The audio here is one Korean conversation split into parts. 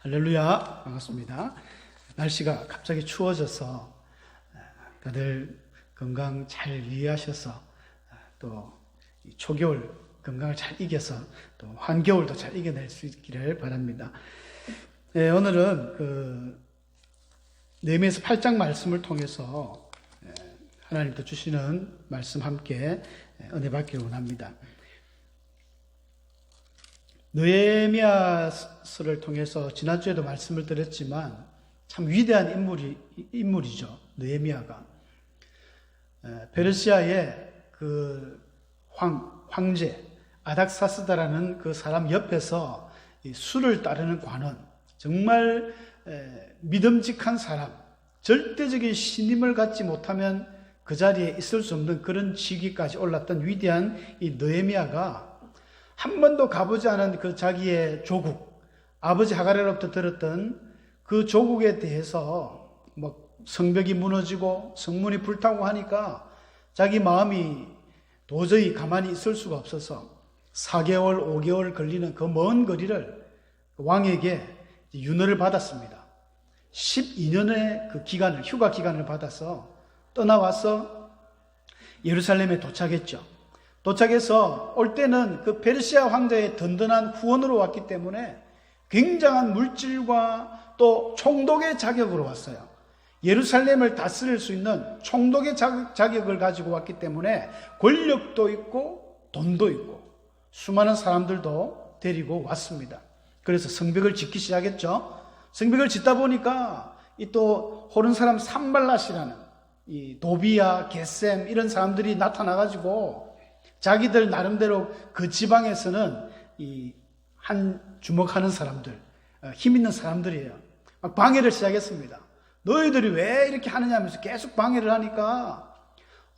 할렐루야, 반갑습니다. 날씨가 갑자기 추워져서 다들 건강 잘 유의하셔서 또 초겨울 건강을 잘 이겨서 또 한겨울도 잘 이겨낼 수 있기를 바랍니다. 오늘은 느헤미야서 8장 말씀을 통해서 하나님께서 주시는 말씀 함께 은혜 받기를 원합니다. 느헤미야서를 통해서 지난주에도 말씀을 드렸지만 참 위대한 인물이죠. 느헤미야가 페르시아의 그 황제 아닥사스다라는 그 사람 옆에서 수를 따르는 관원, 정말 믿음직한 사람, 절대적인 신임을 갖지 못하면 그 자리에 있을 수 없는 그런 직위까지 올랐던 위대한 이 느헤미야가 한 번도 가보지 않은 그 자기의 조국, 아버지 하갈에로부터 들었던 그 조국에 대해서 성벽이 무너지고 성문이 불타고 하니까 자기 마음이 도저히 가만히 있을 수가 없어서 4개월, 5개월 걸리는 그 먼 거리를 왕에게 윤허를 받았습니다. 12년의 그 기간을, 휴가 기간을 받아서 떠나와서 예루살렘에 도착했죠. 도착해서 올 때는 그 페르시아 황제의 든든한 후원으로 왔기 때문에 굉장한 물질과 또 총독의 자격으로 왔어요. 예루살렘을 다스릴 수 있는 총독의 자격을 가지고 왔기 때문에 권력도 있고 돈도 있고 수많은 사람들도 데리고 왔습니다. 그래서 성벽을 짓기 시작했죠. 성벽을 짓다 보니까 또 호른 사람 산발랏이라는 이 도비야, 게셈 이런 사람들이 나타나가지고 자기들 나름대로 그 지방에서는 이 한 주목하는 사람들, 힘 있는 사람들이에요. 막 방해를 시작했습니다. 너희들이 왜 이렇게 하느냐 하면서 계속 방해를 하니까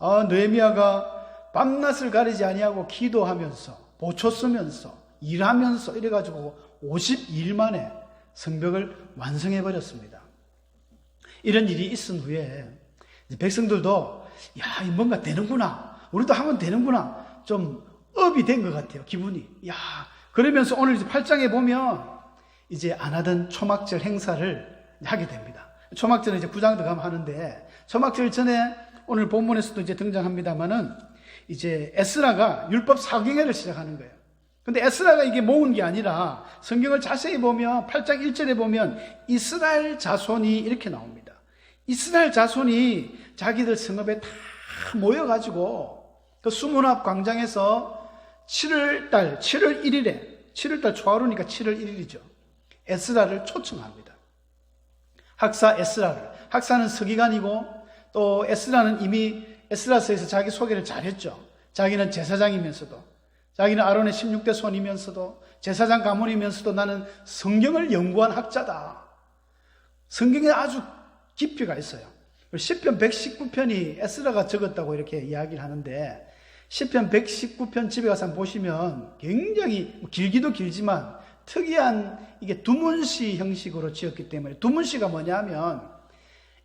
느헤미야가 밤낮을 가리지 아니하고 기도하면서 보초 쓰면서 일하면서 이래가지고 52일 만에 성벽을 완성해 버렸습니다. 이런 일이 있은 후에 백성들도 야, 뭔가 되는구나, 우리도 하면 되는구나, 좀 업이 된 것 같아요. 기분이. 야, 그러면서 오늘 8장에 보면 이제 안 하던 초막절 행사를 하게 됩니다. 초막절은 이제 9장 들어가면 하는데, 초막절 전에 오늘 본문에서도 이제 등장합니다만은 이제 에스라가 율법 사경회를 시작하는 거예요. 근데 에스라가 이게 모은 게 아니라 성경을 자세히 보면 8장 1절에 보면 이스라엘 자손이 이렇게 나옵니다. 이스라엘 자손이 자기들 성읍에 다 모여가지고 그 수문앞 광장에서 7월 1일에 7월달 초하루니까 7월 1일이죠. 에스라를 초청합니다. 학사 에스라를. 학사는 서기관이고 또 에스라는 이미 에스라서에서 자기 소개를 잘했죠. 자기는 제사장이면서도, 자기는 아론의 16대 손이면서도, 제사장 가문이면서도 나는 성경을 연구한 학자다. 성경에 아주 깊이가 있어요. 시편 119편이 에스라가 적었다고 이렇게 이야기를 하는데, 시편 119편 집에 가서 한번 보시면 굉장히 길기도 길지만 특이한 이게 두문시 형식으로 지었기 때문에, 두문시가 뭐냐면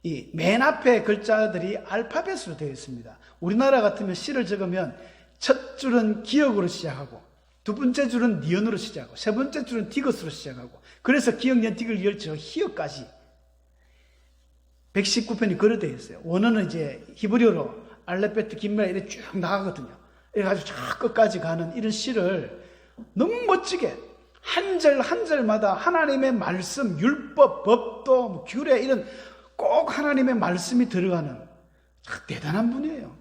이 맨 앞에 글자들이 알파벳으로 되어 있습니다. 우리나라 같으면 시를 적으면 첫 줄은 기역으로 시작하고 두 번째 줄은 니은으로 시작하고 세 번째 줄은 디귿으로 시작하고, 그래서 기역, 년, 디귿, 열처, 희역까지 119편이 그렇게 되어 있어요. 원어는 이제 히브리어로 알레베트 긴말 이렇게 쭉 나가거든요. 이래가지고 저 끝까지 가는 이런 시를 너무 멋지게 한 절 한 절마다 하나님의 말씀, 율법, 법도, 규례 이런 꼭 하나님의 말씀이 들어가는 대단한 분이에요.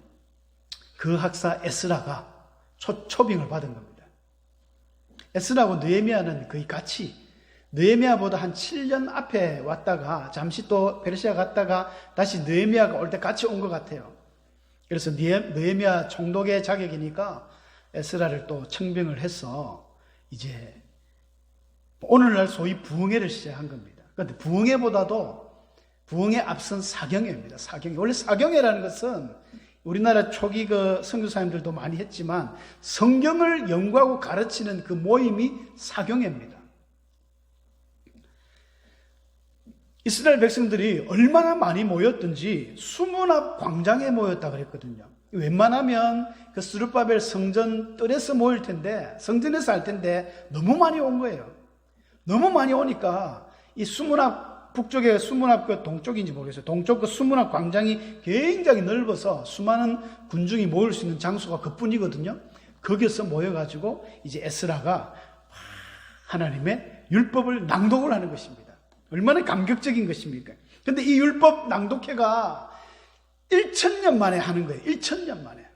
그 학사 에스라가 초빙을 받은 겁니다. 에스라하고 느헤미야는 거의 같이, 느헤미야보다 한 7년 앞에 왔다가 잠시 또 페르시아 갔다가 다시 느헤미야가 올 때 같이 온 것 같아요. 그래서 느헤미야 총독의 자격이니까 에스라를 또 청빙을 해서 이제 오늘날 소위 부흥회를 시작한 겁니다. 그런데 부흥회 앞선 사경회입니다. 사경회. 원래 사경회라는 것은 우리나라 초기 그 선교사님들도 많이 했지만 성경을 연구하고 가르치는 그 모임이 사경회입니다. 이스라엘 백성들이 얼마나 많이 모였든지 수문 앞 광장에 모였다 그랬거든요. 웬만하면 그 스룹바벨 성전 뜰에서 모일 텐데, 성전에서 할 텐데 너무 많이 온 거예요. 너무 많이 오니까 이 수문학, 북쪽에 수문학 그 동쪽인지 모르겠어요. 동쪽 그 수문학 광장이 굉장히 넓어서 수많은 군중이 모일 수 있는 장소가 그뿐이거든요. 거기서 모여가지고 이제 에스라가 하나님의 율법을 낭독을 하는 것입니다. 얼마나 감격적인 것입니까? 근데 이 율법 낭독회가 1000년 만에 하는 거예요. 1000년 만에.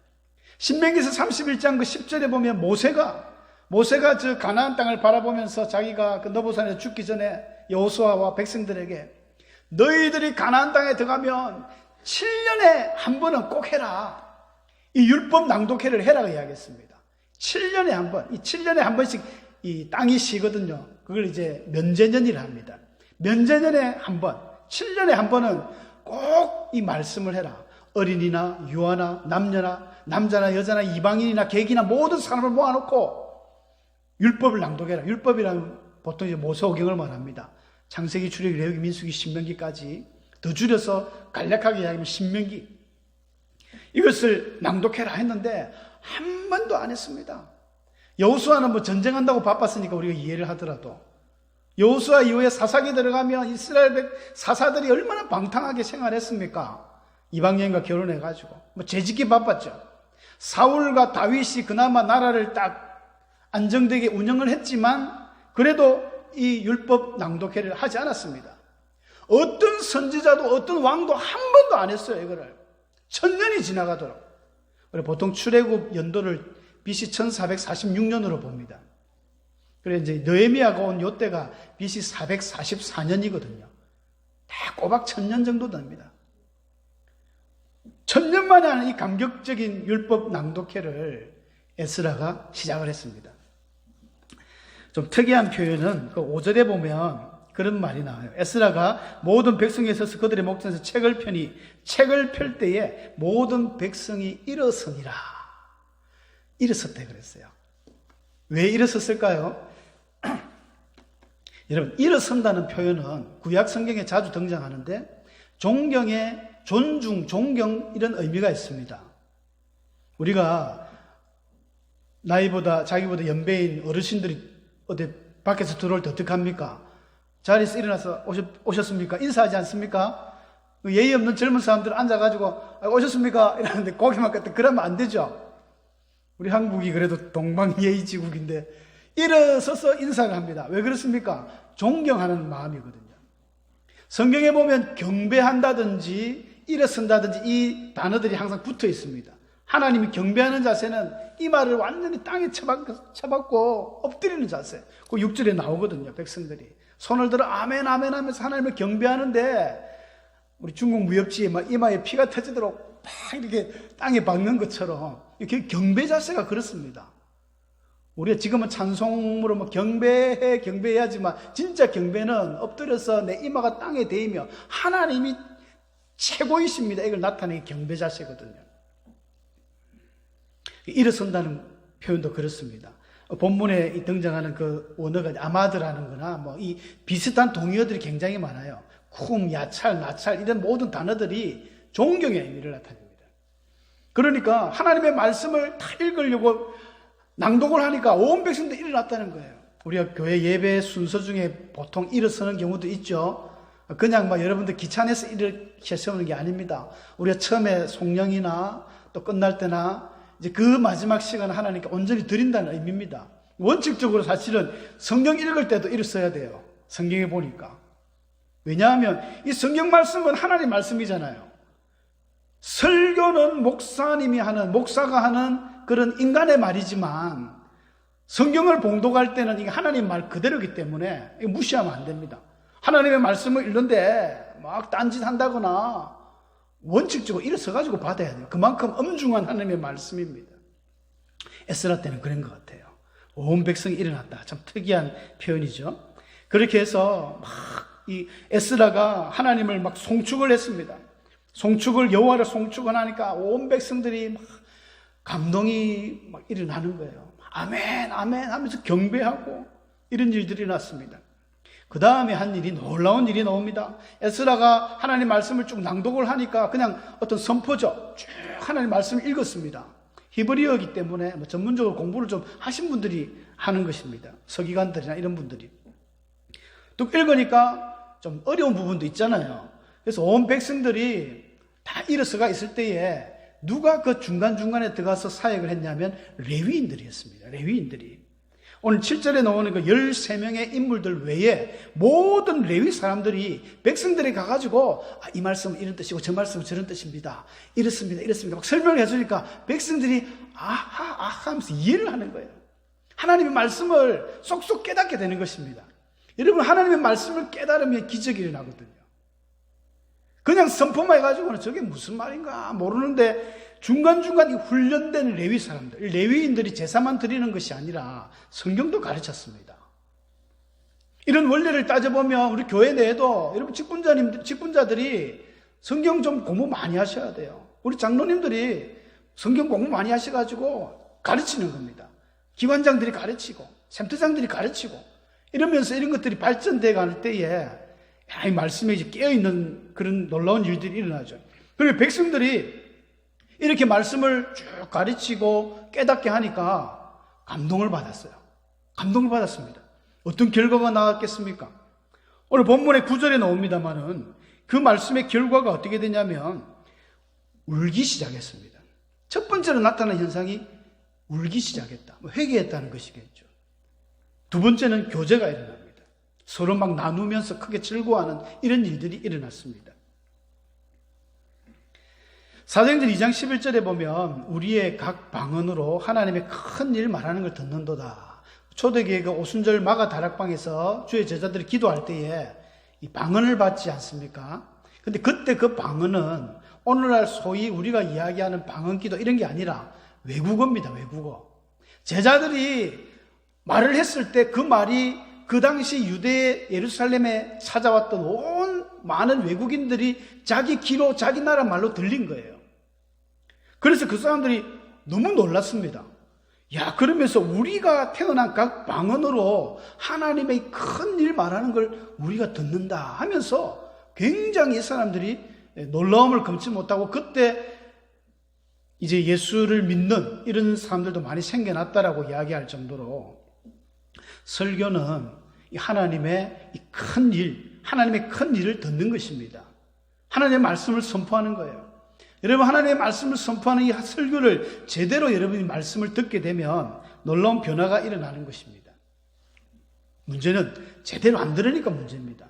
신명기서 31장 그 10절에 보면 모세가 저 가나안 땅을 바라보면서 자기가 그 너보산에서 죽기 전에 여호수아와 백성들에게 너희들이 가나안 땅에 들어가면 7년에 한 번은 꼭 해라. 이 율법 낭독회를 해라고 이야기했습니다. 7년에 한 번, 이 7년에 한 번씩 이 땅이 쉬거든요. 그걸 이제 면제년이라 합니다. 면제년에 한 번, 7년에 한 번은 꼭 이 말씀을 해라. 어린이나 유아나 남녀나 남자나 여자나 이방인이나 객이나 모든 사람을 모아놓고 율법을 낭독해라. 율법이라면 보통 이제 모세오경을 말합니다. 창세기, 출애굽기, 레위기, 민수기, 신명기까지 더 줄여서 간략하게 이야기하면 신명기. 이것을 낭독해라 했는데 한 번도 안 했습니다. 여호수아는 뭐 전쟁한다고 바빴으니까 우리가 이해를 하더라도 여호수아 이후에 사사기 들어가면 이스라엘 사사들이 얼마나 방탕하게 생활했습니까? 이방인과 결혼해가지고 뭐 죄짓기 바빴죠. 사울과 다윗이 그나마 나라를 딱 안정되게 운영을 했지만 그래도 이 율법 낭독회를 하지 않았습니다. 어떤 선지자도 어떤 왕도 한 번도 안 했어요. 이거를 1000년이 지나가도록. 보통 출애굽 연도를 BC 1446년으로 봅니다. 그래서 이제 느헤미야가 온 요때가 BC 444년이거든요. 다 꼬박 1000년 정도 됩니다. 1000년 만에 하는 이 감격적인 율법 낭독회를 에스라가 시작을 했습니다. 좀 특이한 표현은 그 5절에 보면 그런 말이 나와요. 에스라가 모든 백성에 있어서 그들의 목전에서 책을 펴니 책을 펼 때에 모든 백성이 일어서니라. 일어섰대 그랬어요. 왜 일어섰을까요? 여러분, 일어선다는 표현은 구약 성경에 자주 등장하는데 존경의 존중, 존경 이런 의미가 있습니다. 우리가 나이보다 자기보다 연배인 어르신들이 어디 밖에서 들어올 때 어떻게 합니까? 자리에서 일어나서 오셨습니까? 인사하지 않습니까? 예의 없는 젊은 사람들 앉아가지고 오셨습니까? 이러는데 고개만 끄덕 그러면 안 되죠. 우리 한국이 그래도 동방예의지국인데 일어서서 인사를 합니다. 왜 그렇습니까? 존경하는 마음이거든요. 성경에 보면 경배한다든지 일어선다든지 이 단어들이 항상 붙어 있습니다. 하나님이 경배하는 자세는 이마를 완전히 땅에 쳐박고 엎드리는 자세. 그 6절에 나오거든요. 백성들이 손을 들어 아멘 아멘 하면서 하나님을 경배하는데 우리 중국 무협지에 막 이마에 피가 터지도록 막 이렇게 땅에 박는 것처럼 이렇게 경배 자세가 그렇습니다. 우리가 지금은 찬송으로 뭐 경배해야지만 진짜 경배는 엎드려서 내 이마가 땅에 대이며 하나님이 최고이십니다. 이걸 나타내는 경배 자세거든요. 일어선다는 표현도 그렇습니다. 본문에 등장하는 그 원어가 아마드라는 거나 뭐 이 비슷한 동의어들이 굉장히 많아요. 쿵, 야찰, 나찰 이런 모든 단어들이 존경의 의미를 나타냅니다. 그러니까 하나님의 말씀을 다 읽으려고 낭독을 하니까 온 백성들이 일어났다는 거예요. 우리가 교회 예배 순서 중에 보통 일어서는 경우도 있죠. 그냥 막 여러분들 귀찮아서 이렇게 세우는 게 아닙니다. 우리가 처음에 송영이나 또 끝날 때나 이제 그 마지막 시간을 하나님께 온전히 드린다는 의미입니다. 원칙적으로 사실은 성경 읽을 때도 일어서야 돼요. 성경에 보니까. 왜냐하면 이 성경 말씀은 하나님 말씀이잖아요. 설교는 목사가 하는 그런 인간의 말이지만 성경을 봉독할 때는 이게 하나님 말 그대로이기 때문에 무시하면 안 됩니다. 하나님의 말씀을 읽는데 막 딴짓한다거나 원칙적으로 일어서가지고 받아야 돼요. 그만큼 엄중한 하나님의 말씀입니다. 에스라 때는 그런 것 같아요. 온 백성이 일어났다. 참 특이한 표현이죠. 그렇게 해서 막 이 에스라가 하나님을 막 송축을 했습니다. 여호와를 송축을 하니까 온 백성들이 막 감동이 막 일어나는 거예요. 아멘, 아멘 하면서 경배하고 이런 일들이 났습니다. 그 다음에 한 일이 놀라운 일이 나옵니다. 에스라가 하나님 말씀을 쭉 낭독을 하니까 그냥 어떤 선포죠. 쭉 하나님 말씀을 읽었습니다. 히브리어이기 때문에 뭐 전문적으로 공부를 좀 하신 분들이 하는 것입니다. 서기관들이나 이런 분들이. 또 읽으니까 좀 어려운 부분도 있잖아요. 그래서 온 백성들이 다 일어서가 있을 때에 누가 그 중간중간에 들어가서 사역을 했냐면 레위인들이었습니다. 레위인들이. 오늘 7절에 나오는 그 13명의 인물들 외에 모든 레위 사람들이 백성들이 가가지고 이 말씀은 이런 뜻이고 저 말씀은 저런 뜻입니다. 이렇습니다. 이렇습니다. 막 설명을 해주니까 백성들이 아하 하면서 이해를 하는 거예요. 하나님의 말씀을 쏙쏙 깨닫게 되는 것입니다. 여러분, 하나님의 말씀을 깨달으면 기적이 일어나거든요. 그냥 선포만 해가지고는 저게 무슨 말인가 모르는데 중간중간 이 훈련된 레위 사람들, 레위인들이 제사만 드리는 것이 아니라 성경도 가르쳤습니다. 이런 원리를 따져보면 우리 교회 내에도 여러분 직분자들이 성경 좀 공부 많이 하셔야 돼요. 우리 장로님들이 성경 공부 많이 하셔가지고 가르치는 겁니다. 기관장들이 가르치고 센터장들이 가르치고 이러면서 이런 것들이 발전돼 갈 때에 이 말씀에 이제 깨어있는 그런 놀라운 일들이 일어나죠. 그리고 백성들이 이렇게 말씀을 쭉 가르치고 깨닫게 하니까 감동을 받았어요. 감동을 받았습니다. 어떤 결과가 나왔겠습니까? 오늘 본문의 9절에 나옵니다만은 그 말씀의 결과가 어떻게 되냐면 울기 시작했습니다. 첫 번째로 나타난 현상이 울기 시작했다. 회개했다는 것이겠죠. 두 번째는 교제가 일어납니다. 서로 막 나누면서 크게 즐거워하는 이런 일들이 일어났습니다. 사도행전 2장 11절에 보면 우리의 각 방언으로 하나님의 큰 일 말하는 걸 듣는도다. 초대교회 그 오순절 마가 다락방에서 주의 제자들이 기도할 때에 이 방언을 받지 않습니까? 근데 그때 그 방언은 오늘날 소위 우리가 이야기하는 방언 기도 이런 게 아니라 외국어입니다. 외국어. 제자들이 말을 했을 때 그 말이 그 당시 유대 예루살렘에 찾아왔던 온 많은 외국인들이 자기 귀로 자기 나라 말로 들린 거예요. 그래서 그 사람들이 너무 놀랐습니다. 야, 그러면서 우리가 태어난 각 방언으로 하나님의 큰 일 말하는 걸 우리가 듣는다 하면서 굉장히 이 사람들이 놀라움을 금치 못하고 그때 이제 예수를 믿는 이런 사람들도 많이 생겨났다라고 이야기할 정도로 설교는 하나님의 큰 일, 하나님의 큰 일을 듣는 것입니다. 하나님의 말씀을 선포하는 거예요. 여러분, 하나님의 말씀을 선포하는 이 설교를 제대로 여러분이 말씀을 듣게 되면 놀라운 변화가 일어나는 것입니다. 문제는 제대로 안 들으니까 문제입니다.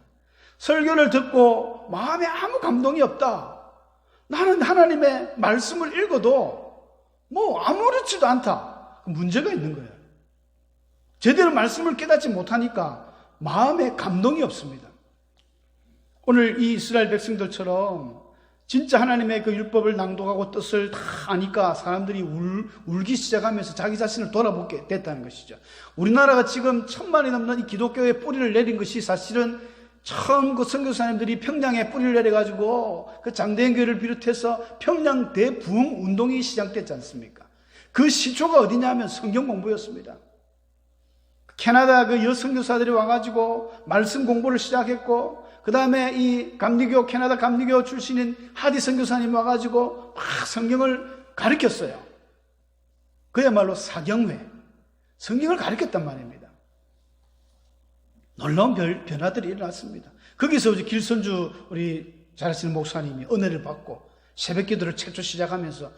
설교를 듣고 마음에 아무 감동이 없다. 나는 하나님의 말씀을 읽어도 뭐 아무렇지도 않다. 문제가 있는 거예요. 제대로 말씀을 깨닫지 못하니까 마음에 감동이 없습니다. 오늘 이 이스라엘 백성들처럼 진짜 하나님의 그 율법을 낭독하고 뜻을 다 아니까 사람들이 울기 시작하면서 자기 자신을 돌아보게 됐다는 것이죠. 우리나라가 지금 1000만이 넘는 이 기독교의 뿌리를 내린 것이 사실은 처음 그 선교사님들이 평양에 뿌리를 내려가지고 그 장대현 교회를 비롯해서 평양 대부흥 운동이 시작됐지 않습니까? 그 시초가 어디냐면 성경 공부였습니다. 캐나다 그 여선교사들이 와가지고 말씀 공부를 시작했고 그 다음에 이 감리교, 캐나다 감리교 출신인 하디 선교사님 와가지고 막 성경을 가르쳤어요. 그야말로 사경회, 성경을 가르쳤단 말입니다. 놀라운 변화들이 일어났습니다. 거기서 이제 길선주 우리 잘 아시는 목사님이 은혜를 받고 새벽 기도를 최초 시작하면서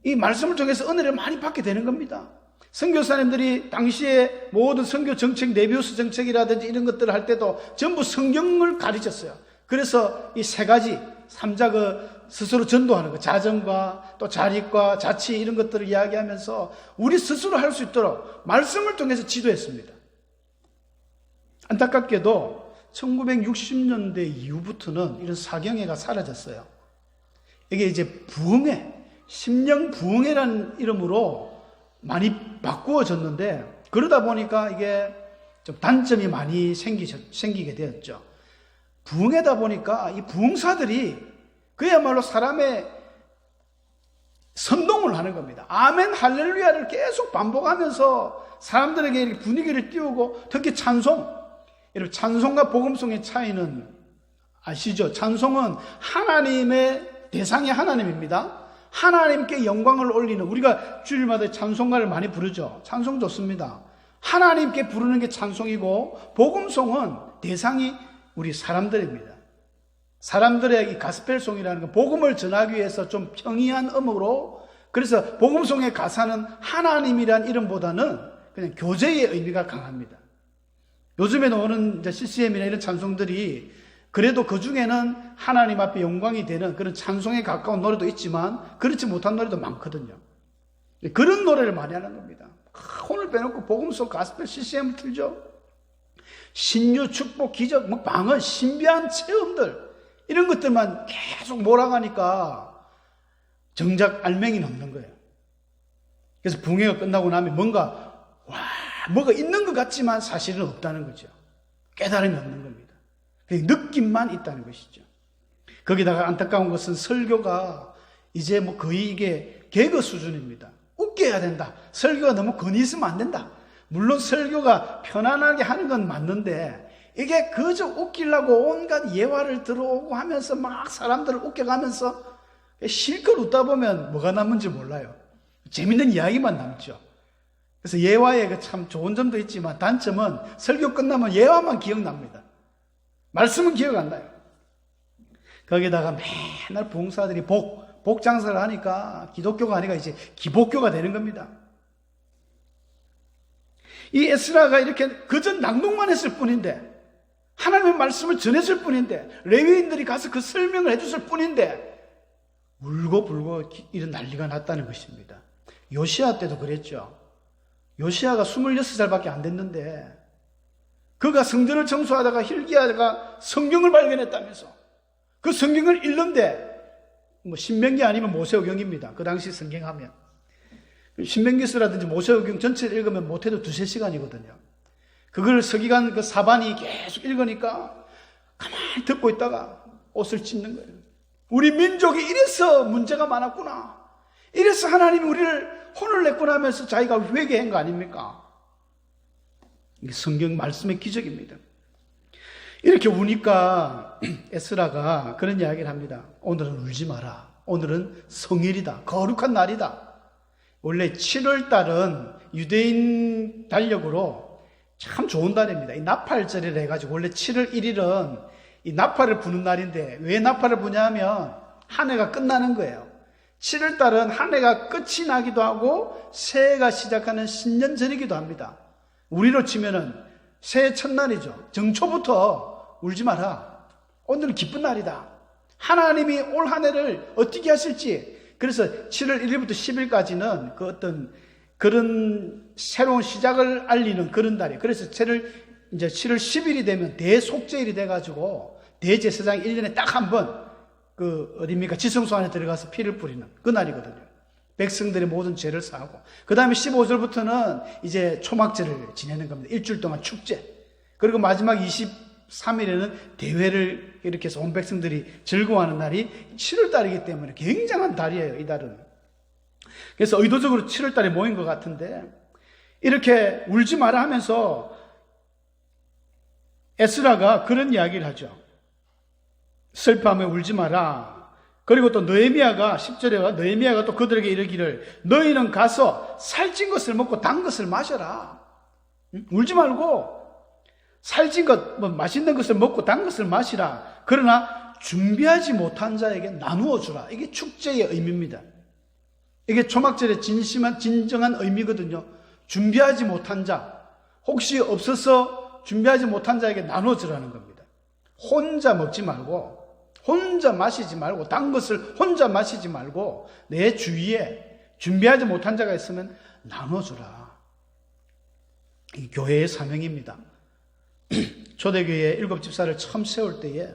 이 말씀을 통해서 은혜를 많이 받게 되는 겁니다. 선교사님들이 당시에 모든 선교 정책, 네비우스 정책이라든지 이런 것들을 할 때도 전부 성경을 가르쳤어요. 그래서 이 세 가지, 삼자 스스로 전도하는 거, 자정과 또 자립과 자치 이런 것들을 이야기하면서 우리 스스로 할 수 있도록 말씀을 통해서 지도했습니다. 안타깝게도 1960년대 이후부터는 이런 사경회가 사라졌어요. 이게 이제 부흥회, 심령 부흥회라는 이름으로 많이 바꾸어졌는데 그러다 보니까 이게 좀 단점이 많이 생기게 되었죠. 부흥회다 보니까 이 부흥사들이 그야말로 사람의 선동을 하는 겁니다. 아멘 할렐루야를 계속 반복하면서 사람들에게 분위기를 띄우고 특히 찬송, 여러분 찬송과 복음송의 차이는 아시죠? 찬송은 하나님의 대상이 하나님입니다. 하나님께 영광을 올리는, 우리가 주일마다 찬송가를 많이 부르죠. 찬송 좋습니다. 하나님께 부르는 게 찬송이고 복음송은 대상이 우리 사람들입니다. 사람들의 이 가스펠송이라는 건 복음을 전하기 위해서 좀 평이한 음으로, 그래서 복음송의 가사는 하나님이란 이름보다는 그냥 교제의 의미가 강합니다. 요즘에 나오는 CCM이나 이런 찬송들이 그래도 그 중에는 하나님 앞에 영광이 되는 그런 찬송에 가까운 노래도 있지만 그렇지 못한 노래도 많거든요. 그런 노래를 많이 하는 겁니다. 혼을 빼놓고 복음송 가스펠 CCM을 틀죠. 신유, 축복, 기적, 방언, 신비한 체험들, 이런 것들만 계속 몰아가니까 정작 알맹이는 없는 거예요. 그래서 붕해가 끝나고 나면 뭐가 있는 것 같지만 사실은 없다는 거죠. 깨달음이 없는 겁니다. 느낌만 있다는 것이죠. 거기다가 안타까운 것은 설교가 이제 거의 이게 개그 수준입니다. 웃겨야 된다. 설교가 너무 건의 있으면 안 된다. 물론 설교가 편안하게 하는 건 맞는데 이게 그저 웃기려고 온갖 예화를 들어오고 하면서 막 사람들을 웃겨가면서 실컷 웃다 보면 뭐가 남은지 몰라요. 재밌는 이야기만 남죠. 그래서 예화에 참 좋은 점도 있지만 단점은 설교 끝나면 예화만 기억납니다. 말씀은 기억 안 나요. 거기다가 맨날 봉사들이 복 장사를 하니까 기독교가 아니라 이제 기복교가 되는 겁니다. 이 에스라가 이렇게 그저 낭독만 했을 뿐인데, 하나님의 말씀을 전했을 뿐인데, 레위인들이 가서 그 설명을 해줬을 뿐인데 울고불고 이런 난리가 났다는 것입니다. 요시야 때도 그랬죠. 요시야가 26살밖에 안 됐는데 그가 성전을 청소하다가 hilki야가 성경을 발견했다면서 그 성경을 읽는데 신명기 아니면 모세오경입니다. 그 당시 성경하면 신명기서라든지 모세오경 전체를 읽으면 못해도 2-3시간이거든요. 그걸 서기관 그 사반이 계속 읽으니까 가만히 듣고 있다가 옷을 찢는 거예요. 우리 민족이 이래서 문제가 많았구나. 이래서 하나님이 우리를 혼을 냈구나 하면서 자기가 회개한 거 아닙니까? 이게 성경 말씀의 기적입니다. 이렇게 우니까 에스라가 그런 이야기를 합니다. 오늘은 울지 마라. 오늘은 성일이다. 거룩한 날이다. 원래 7월 달은 유대인 달력으로 참 좋은 달입니다. 이 나팔절이라 해가지고 원래 7월 1일은 이 나팔을 부는 날인데 왜 나팔을 부냐면 한 해가 끝나는 거예요. 7월 달은 한 해가 끝이 나기도 하고 새해가 시작하는 신년절이기도 합니다. 우리로 치면은 새해 첫날이죠. 정초부터 울지 마라. 오늘은 기쁜 날이다. 하나님이 올 한 해를 어떻게 하실지. 그래서 7월 1일부터 10일까지는 그 어떤 그런 새로운 시작을 알리는 그런 달이에요. 그래서 이제 7월 10일이 되면 대속죄일이 돼가지고 대제사장이 1년에 딱 한 번 어딥니까? 지성소 안에 들어가서 피를 뿌리는 그 날이거든요. 백성들의 모든 죄를 사하고. 그 다음에 15절부터는 이제 초막절을 지내는 겁니다. 일주일 동안 축제. 그리고 마지막 23일에는 대회를 이렇게 해서 온 백성들이 즐거워하는 날이 7월 달이기 때문에 굉장한 달이에요, 이 달은. 그래서 의도적으로 7월 달에 모인 것 같은데, 이렇게 울지 마라 하면서 에스라가 그런 이야기를 하죠. 슬퍼하며 울지 마라. 그리고 또 느헤미야가 10절에 느헤미야가 또 그들에게 이르기를 너희는 가서 살찐 것을 먹고 단 것을 마셔라. 울지 말고 살찐 것, 맛있는 것을 먹고 단 것을 마시라. 그러나 준비하지 못한 자에게 나누어 주라. 이게 축제의 의미입니다. 이게 초막절의 진정한 의미거든요. 준비하지 못한 자, 혹시 없어서 준비하지 못한 자에게 나누어 주라는 겁니다. 혼자 먹지 말고, 혼자 마시지 말고, 단 것을 혼자 마시지 말고 내 주위에 준비하지 못한 자가 있으면 나눠주라. 이 교회의 사명입니다. 초대교회 7집사를 처음 세울 때에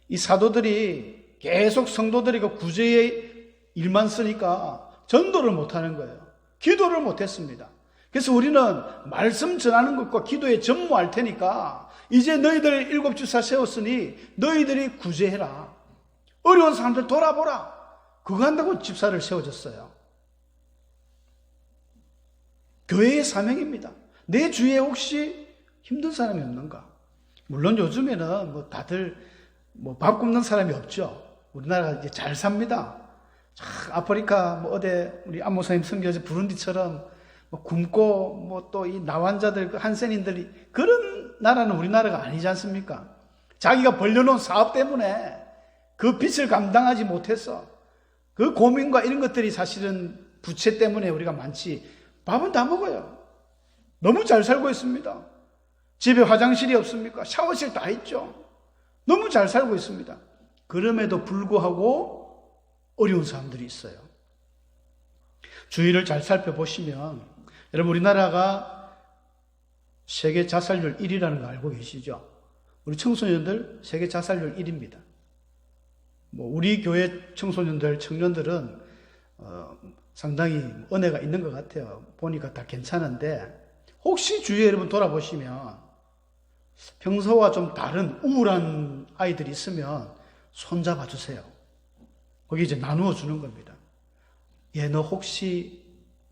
이 사도들이 계속 성도들이 그 구제의 일만 쓰니까 전도를 못하는 거예요. 기도를 못했습니다. 그래서 우리는 말씀 전하는 것과 기도에 전무할 테니까 이제 너희들 7집사 세웠으니 너희들이 구제해라. 어려운 사람들 돌아보라. 그거 한다고 집사를 세워줬어요. 교회의 사명입니다. 내 주위에 혹시 힘든 사람이 없는가? 물론 요즘에는 다들 밥 굶는 사람이 없죠. 우리나라가 이제 잘 삽니다. 아프리카 어디 우리 안목사님 선교지 부룬디처럼 굶고 또 이 나환자들 한센인들이 그런 나라는 우리나라가 아니지 않습니까? 자기가 벌려놓은 사업 때문에 그 빚을 감당하지 못해서 그 고민과 이런 것들이 사실은 부채 때문에 우리가 많지. 밥은 다 먹어요. 너무 잘 살고 있습니다. 집에 화장실이 없습니까? 샤워실 다 있죠. 너무 잘 살고 있습니다. 그럼에도 불구하고 어려운 사람들이 있어요. 주위를 잘 살펴보시면 여러분 우리나라가 세계 자살률 1위라는 거 알고 계시죠? 우리 청소년들 세계 자살률 1위입니다. 우리 교회 청소년들, 청년들은 상당히 은혜가 있는 것 같아요. 보니까 다 괜찮은데 혹시 주위에 여러분 돌아보시면 평소와 좀 다른 우울한 아이들이 있으면 손잡아 주세요. 거기 이제 나누어 주는 겁니다. 얘 너 혹시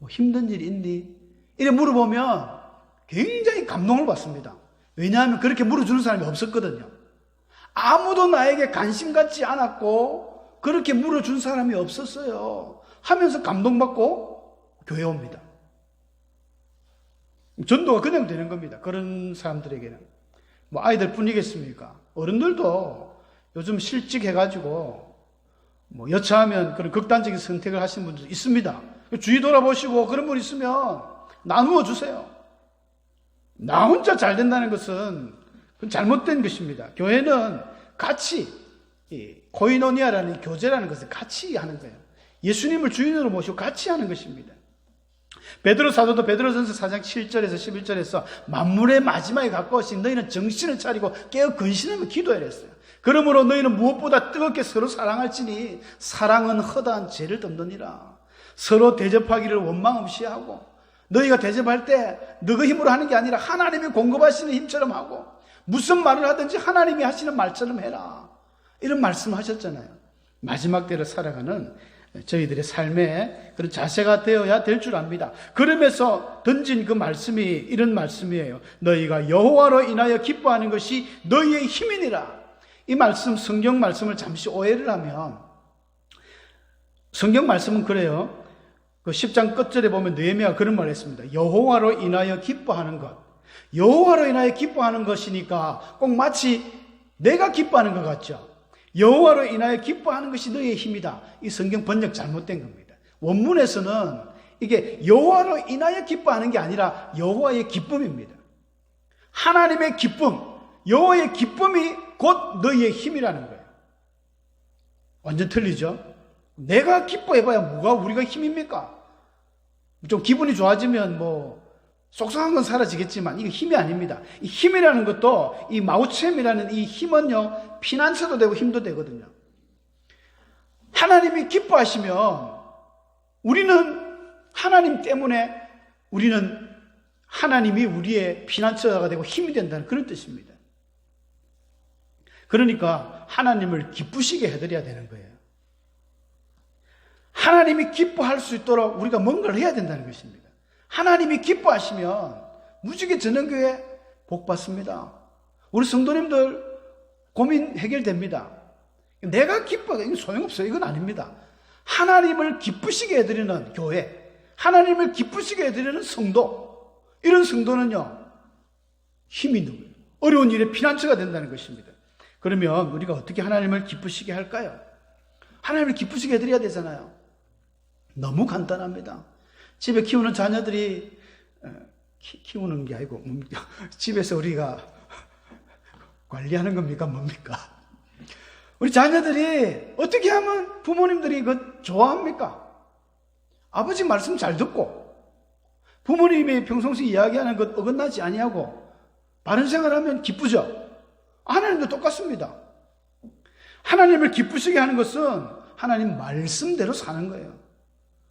힘든 일 있니? 이래 물어보면 굉장히 감동을 받습니다. 왜냐하면 그렇게 물어주는 사람이 없었거든요. 아무도 나에게 관심 갖지 않았고 그렇게 물어준 사람이 없었어요. 하면서 감동받고 교회 옵니다. 전도가 그냥 되는 겁니다. 그런 사람들에게는. 아이들 뿐이겠습니까? 어른들도 요즘 실직해가지고 여차하면 그런 극단적인 선택을 하시는 분들 있습니다. 주위 돌아보시고 그런 분 있으면 나누어 주세요. 나 혼자 잘 된다는 것은 잘못된 것입니다. 교회는 같이 코이노니아라는 교제라는 것을 같이 하는 거예요. 예수님을 주인으로 모시고 같이 하는 것입니다. 베드로 사도도 베드로전서 4장 7절에서 11절에서 만물의 마지막에 가까우신 너희는 정신을 차리고 깨어 근신하며 기도해라 했어요. 그러므로 너희는 무엇보다 뜨겁게 서로 사랑할지니 사랑은 허다한 죄를 덮느니라. 서로 대접하기를 원망 없이 하고 너희가 대접할 때 너희 힘으로 하는 게 아니라 하나님이 공급하시는 힘처럼 하고 무슨 말을 하든지 하나님이 하시는 말처럼 해라. 이런 말씀을 하셨잖아요. 마지막 때를 살아가는 저희들의 삶에 그런 자세가 되어야 될 줄 압니다. 그러면서 던진 그 말씀이 이런 말씀이에요. 너희가 여호와로 인하여 기뻐하는 것이 너희의 힘이니라. 이 말씀, 성경 말씀을 잠시 오해를 하면 성경 말씀은 그래요. 그 10장 끝절에 보면 느헤미야가 그런 말을 했습니다. 여호와로 인하여 기뻐하는 것. 여호와로 인하여 기뻐하는 것이니까 꼭 마치 내가 기뻐하는 것 같죠. 여호와로 인하여 기뻐하는 것이 너희의 힘이다. 이 성경 번역 잘못된 겁니다. 원문에서는 이게 여호와로 인하여 기뻐하는 게 아니라 여호와의 기쁨입니다. 하나님의 기쁨, 여호와의 기쁨이 곧 너희의 힘이라는 거예요. 완전 틀리죠? 내가 기뻐해봐야 뭐가 우리가 힘입니까? 좀 기분이 좋아지면 속상한 건 사라지겠지만 이게 힘이 아닙니다. 이 힘이라는 것도 이 마우쳔이라는 이 힘은요 피난처도 되고 힘도 되거든요. 하나님이 기뻐하시면 우리는 하나님 때문에 우리는 하나님이 우리의 피난처가 되고 힘이 된다는 그런 뜻입니다. 그러니까 하나님을 기쁘시게 해드려야 되는 거예요. 하나님이 기뻐할 수 있도록 우리가 뭔가를 해야 된다는 것입니다. 하나님이 기뻐하시면 무지개 전원교회 복 받습니다. 우리 성도님들 고민 해결됩니다. 내가 기뻐, 이건 소용없어요. 이건 아닙니다. 하나님을 기쁘시게 해드리는 교회, 하나님을 기쁘시게 해드리는 성도, 이런 성도는요 힘이 있는 거예요. 어려운 일에 피난처가 된다는 것입니다. 그러면 우리가 어떻게 하나님을 기쁘시게 할까요? 하나님을 기쁘시게 해드려야 되잖아요. 너무 간단합니다. 집에 키우는 자녀들이 키우는 게 아니고 뭡니까? 집에서 우리가 관리하는 겁니까? 뭡니까? 우리 자녀들이 어떻게 하면 부모님들이 그 좋아합니까? 아버지 말씀 잘 듣고 부모님이 평상시 이야기하는 것 어긋나지 아니하고 바른 생활하면 기쁘죠? 하나님도 똑같습니다. 하나님을 기쁘시게 하는 것은 하나님 말씀대로 사는 거예요.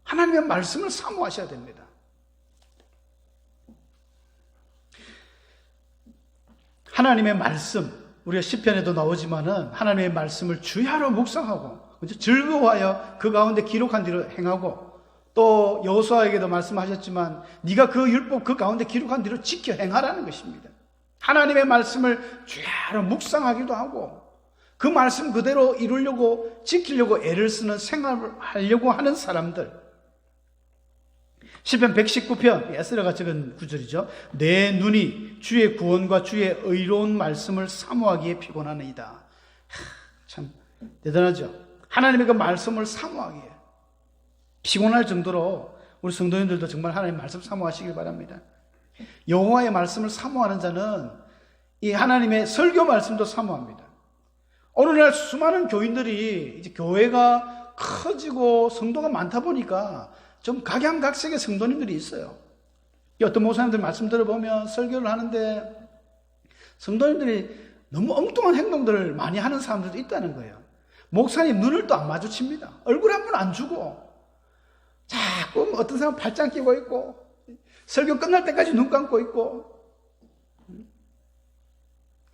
하나님의 말씀을 사모하셔야 됩니다. 하나님의 말씀, 우리가 시편에도 나오지만은 하나님의 말씀을 주야로 묵상하고 즐거워하여 그 가운데 기록한 대로 행하고 또 여호수아에게도 말씀하셨지만 네가 그 율법 그 가운데 기록한 대로 지켜 행하라는 것입니다. 하나님의 말씀을 주야로 묵상하기도 하고 그 말씀 그대로 이루려고 지키려고 애를 쓰는 생활을 하려고 하는 사람들, 시편 119편 에스라가 적은 구절이죠. 내 눈이 주의 구원과 주의 의로운 말씀을 사모하기에 피곤하나이다. 참 대단하죠. 하나님의 그 말씀을 사모하기에 피곤할 정도로 우리 성도님들도 정말 하나님의 말씀 사모하시길 바랍니다. 여호와의 말씀을 사모하는 자는 이 하나님의 설교 말씀도 사모합니다. 오늘날 수많은 교인들이 이제 교회가 커지고 성도가 많다 보니까 좀 각양각색의 성도님들이 있어요. 어떤 목사님들 말씀 들어보면 설교를 하는데 성도님들이 너무 엉뚱한 행동들을 많이 하는 사람들도 있다는 거예요. 목사님 눈을 또 안 마주칩니다. 얼굴 한 번 안 주고 자꾸 어떤 사람은 팔짱 끼고 있고 설교 끝날 때까지 눈 감고 있고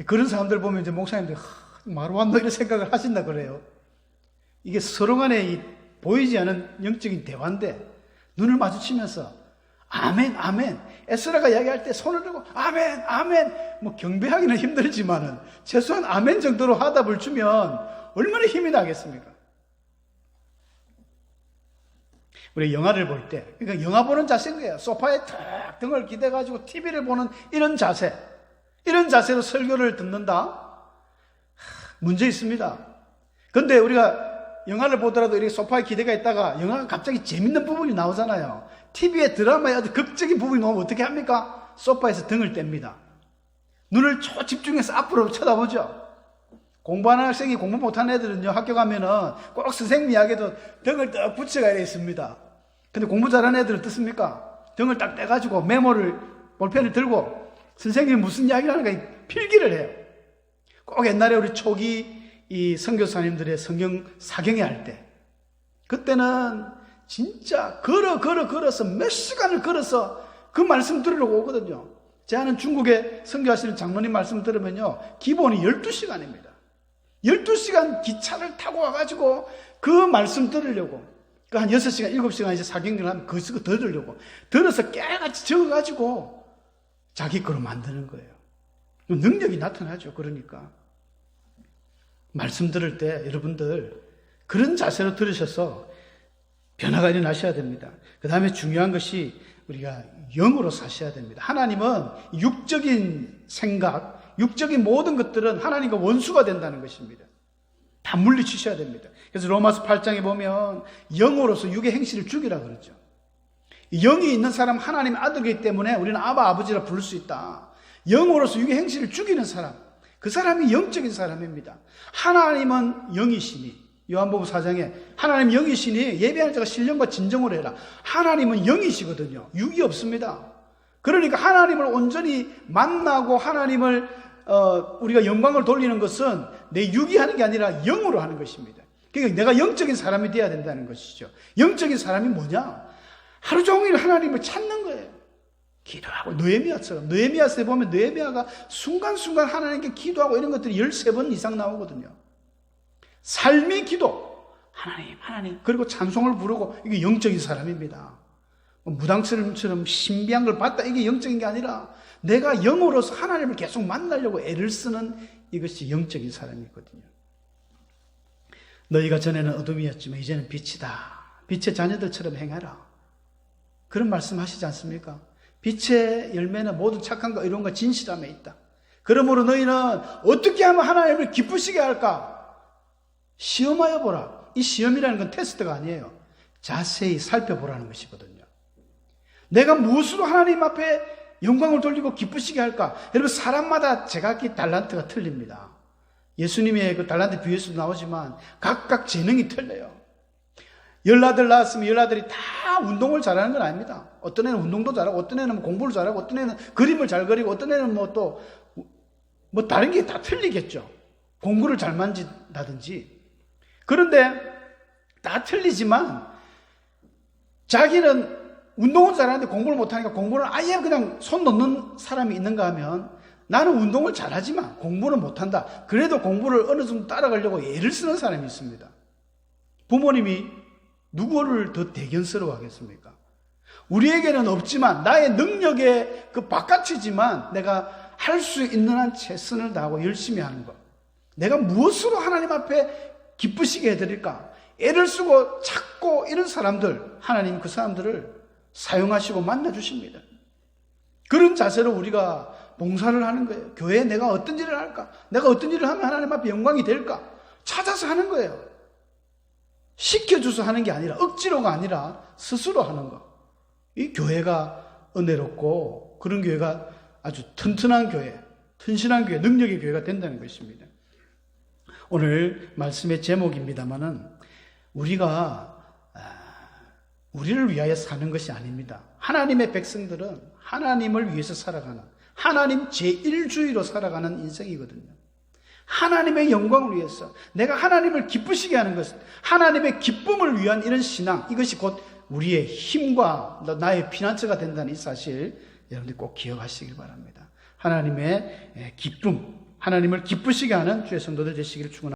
그런 사람들 보면 이제 목사님들이 말로 왔나 이런 생각을 하신다 그래요. 이게 서로 간에 보이지 않은 영적인 대화인데 눈을 마주치면서 아멘 아멘 에스라가 이야기할 때 손을 들고 아멘 아멘 뭐 경배하기는 힘들지만은 최소한 아멘 정도로 화답을 주면 얼마나 힘이 나겠습니까? 우리 영화를 볼 때 그러니까 영화 보는 자세인 거예요. 소파에 탁 등을 기대가지고 TV를 보는 이런 자세, 이런 자세로 설교를 듣는다? 문제 있습니다. 근데 우리가 영화를 보더라도 이렇게 소파에 기대가 있다가 영화가 갑자기 재밌는 부분이 나오잖아요. TV에 드라마에 어떤 극적인 부분이 나오면 어떻게 합니까? 소파에서 등을 뗍니다. 눈을 초집중해서 앞으로 쳐다보죠. 공부하는 학생이 공부 못하는 애들은요, 학교 가면은 꼭 선생님 이야기도 등을 딱 붙여가 있습니다. 근데 공부 잘하는 애들은 어떻습니까? 등을 딱 떼가지고 메모를, 볼펜을 들고 선생님이 무슨 이야기를 하는가 필기를 해요. 꼭 옛날에 우리 초기 이 선교사님들의 성경 사경회 할 때 그때는 진짜 걸어서 몇 시간을 걸어서 그 말씀 들으려고 오거든요. 제 아는 중국에 선교하시는 장로님 말씀 들으면요 기본이 12시간입니다 12시간 기차를 타고 와가지고 그 말씀 들으려고 그 한 6시간 7시간 이제 사경을 하면 그거 들으려고 들어서 깨같이 적어가지고 자기 거로 만드는 거예요. 능력이 나타나죠. 그러니까 말씀 들을 때 여러분들 그런 자세로 들으셔서 변화가 일어나셔야 됩니다. 그 다음에 중요한 것이 우리가 영으로 사셔야 됩니다. 하나님은 육적인 생각, 육적인 모든 것들은 하나님과 원수가 된다는 것입니다. 다 물리치셔야 됩니다. 그래서 로마서 8장에 보면 영으로서 육의 행실을 죽이라 그러죠. 영이 있는 사람 하나님의 아들이기 때문에 우리는 아바 아버지라 부를 수 있다. 영으로서 육의 행실을 죽이는 사람, 그 사람이 영적인 사람입니다. 하나님은 영이시니 요한복음 4장에 하나님 영이시니 예배하는 자가 신령과 진정으로 해라. 하나님은 영이시거든요. 육이 없습니다. 그러니까 하나님을 온전히 만나고 하나님을 우리가 영광을 돌리는 것은 내 육이 하는 게 아니라 영으로 하는 것입니다. 그러니까 내가 영적인 사람이 되어야 된다는 것이죠. 영적인 사람이 뭐냐? 하루 종일 하나님을 찾는 거예요. 기도하고 느헤미야처럼 느헤미야서에 보면 느헤미야가 순간순간 하나님께 기도하고 이런 것들이 13번 이상 나오거든요. 삶의 기도, 하나님 그리고 찬송을 부르고 이게 영적인 사람입니다. 무당처럼 신비한 걸 봤다 이게 영적인 게 아니라 내가 영으로서 하나님을 계속 만나려고 애를 쓰는 이것이 영적인 사람이거든요. 너희가 전에는 어둠이었지만 이제는 빛이다. 빛의 자녀들처럼 행하라. 그런 말씀 하시지 않습니까? 빛의 열매는 모든 착한 것, 의로움과 진실함에 있다. 그러므로 너희는 어떻게 하면 하나님을 기쁘시게 할까? 시험하여 보라. 이 시험이라는 건 테스트가 아니에요. 자세히 살펴보라는 것이거든요. 내가 무엇으로 하나님 앞에 영광을 돌리고 기쁘시게 할까? 여러분 사람마다 제각기 달란트가 틀립니다. 예수님의 그 달란트 비유에서도 나오지만 각각 재능이 틀려요. 열아들 낳았으면 열아들이 다 운동을 잘하는 건 아닙니다. 어떤 애는 운동도 잘하고 어떤 애는 공부를 잘하고 어떤 애는 그림을 잘 그리고 어떤 애는 뭐 다른 게 다 틀리겠죠. 공구를 잘 만진다든지. 그런데 다 틀리지만 자기는 운동은 잘하는데 공부를 못하니까 공부를 아예 그냥 손 놓는 사람이 있는가 하면 나는 운동을 잘하지만 공부는 못한다. 그래도 공부를 어느 정도 따라가려고 애를 쓰는 사람이 있습니다. 부모님이 누구를 더 대견스러워 하겠습니까? 우리에게는 없지만 나의 능력의 그 바깥이지만 내가 할 수 있는 한 최선을 다하고 열심히 하는 것. 내가 무엇으로 하나님 앞에 기쁘시게 해드릴까? 애를 쓰고 찾고 이런 사람들, 하나님 그 사람들을 사용하시고 만나주십니다. 그런 자세로 우리가 봉사를 하는 거예요. 교회에 내가 어떤 일을 할까? 내가 어떤 일을 하면 하나님 앞에 영광이 될까? 찾아서 하는 거예요. 시켜줘서 하는 게 아니라, 억지로가 아니라 스스로 하는 거. 이 교회가 은혜롭고 그런 교회가 아주 튼튼한 교회, 튼실한 교회, 능력의 교회가 된다는 것입니다. 오늘 말씀의 제목입니다마는 우리가 우리를 위하여 사는 것이 아닙니다. 하나님의 백성들은 하나님을 위해서 살아가는, 하나님 제1주의로 살아가는 인생이거든요. 하나님의 영광을 위해서, 내가 하나님을 기쁘시게 하는 것, 하나님의 기쁨을 위한 이런 신앙, 이것이 곧 우리의 힘과 나의 피난처가 된다는 이 사실 여러분들 꼭 기억하시길 바랍니다. 하나님의 기쁨, 하나님을 기쁘시게 하는 주의 성도들 되시기를 축원합니다.